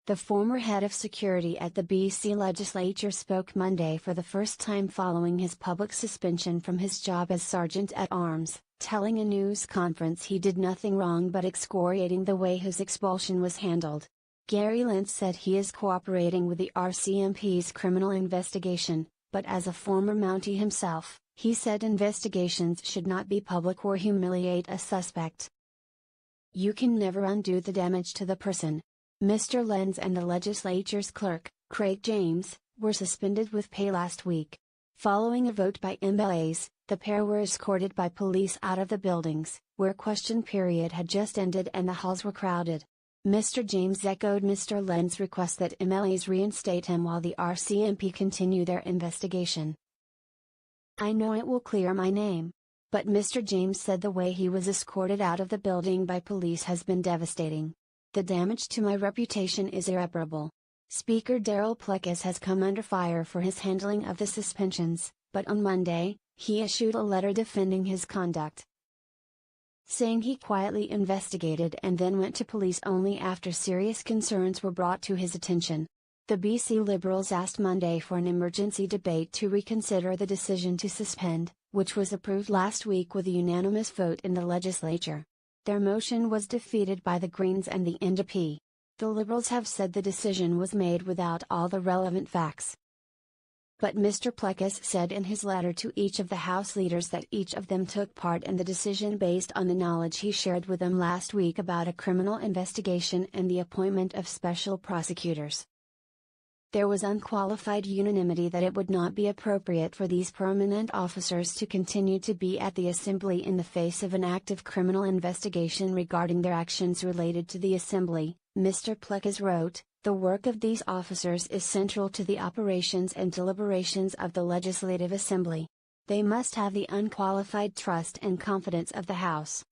The former head of security at the BC Legislature spoke Monday for the first time following his public suspension from his job as Sergeant-at-Arms, telling a news conference he did nothing wrong but excoriating the way his expulsion was handled. Gary Lenz said he is cooperating with the RCMP's criminal investigation, but as a former Mountie himself, he said investigations should not be public or humiliate a suspect. "You can never undo the damage to the person." Mr. Lenz and the legislature's clerk, Craig James, were suspended with pay last week. Following a vote by MLAs, the pair were escorted by police out of the buildings, where question period had just ended and the halls were crowded. Mr. James echoed Mr. Lenz's request that MLAs reinstate him while the RCMP continue their investigation. "I know it will clear my name. But Mr. James said the way he was escorted out of the building by police has been devastating. The damage to my reputation is irreparable." Speaker Darryl Plecas has come under fire for his handling of the suspensions, but on Monday, he issued a letter defending his conduct, saying he quietly investigated and then went to police only after serious concerns were brought to his attention. The BC Liberals asked Monday for an emergency debate to reconsider the decision to suspend, which was approved last week with a unanimous vote in the legislature. Their motion was defeated by the Greens and the NDP. The Liberals have said the decision was made without all the relevant facts. But Mr. Plecas said in his letter to each of the House leaders that each of them took part in the decision based on the knowledge he shared with them last week about a criminal investigation and the appointment of special prosecutors. There was unqualified unanimity that it would not be appropriate for these permanent officers to continue to be at the Assembly in the face of an active criminal investigation regarding their actions related to the Assembly, Mr. Plecas wrote. "The work of these officers is central to the operations and deliberations of the Legislative Assembly. They must have the unqualified trust and confidence of the House."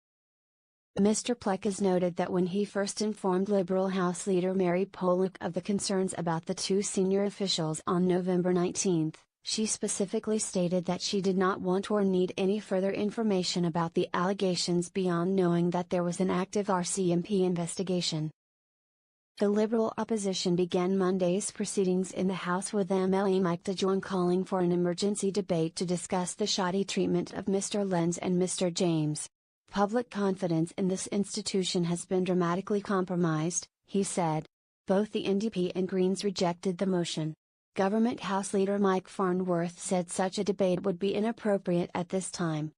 Mr. Plecas noted that when he first informed Liberal House Leader Mary Pollock of the concerns about the two senior officials on November 19, she specifically stated that she did not want or need any further information about the allegations beyond knowing that there was an active RCMP investigation. The Liberal opposition began Monday's proceedings in the House with MLA Mike DeJong calling for an emergency debate to discuss the shoddy treatment of Mr. Lenz and Mr. James. "Public confidence in this institution has been dramatically compromised," he said. Both the NDP and Greens rejected the motion. Government House Leader Mike Farnworth said such a debate would be inappropriate at this time.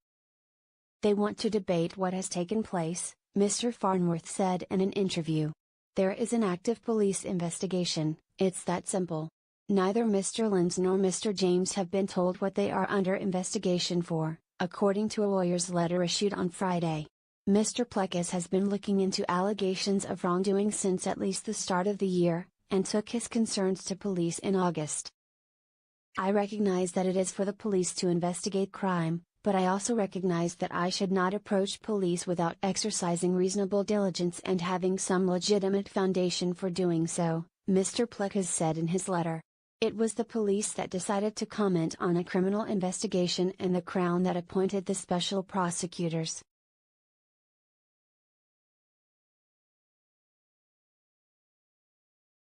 "They want to debate what has taken place," Mr. Farnworth said in an interview. "There is an active police investigation, it's that simple. Neither Mr. Lenz nor Mr. James have been told what they are under investigation for, according to a lawyer's letter issued on Friday. Mr. Plecas has been looking into allegations of wrongdoing since at least the start of the year, and took his concerns to police in August. I recognize that it is for the police to investigate crime, but I also recognize that I should not approach police without exercising reasonable diligence and having some legitimate foundation for doing so," Mr. Plecas said in his letter. It was the police that decided to comment on a criminal investigation and the Crown that appointed the special prosecutors.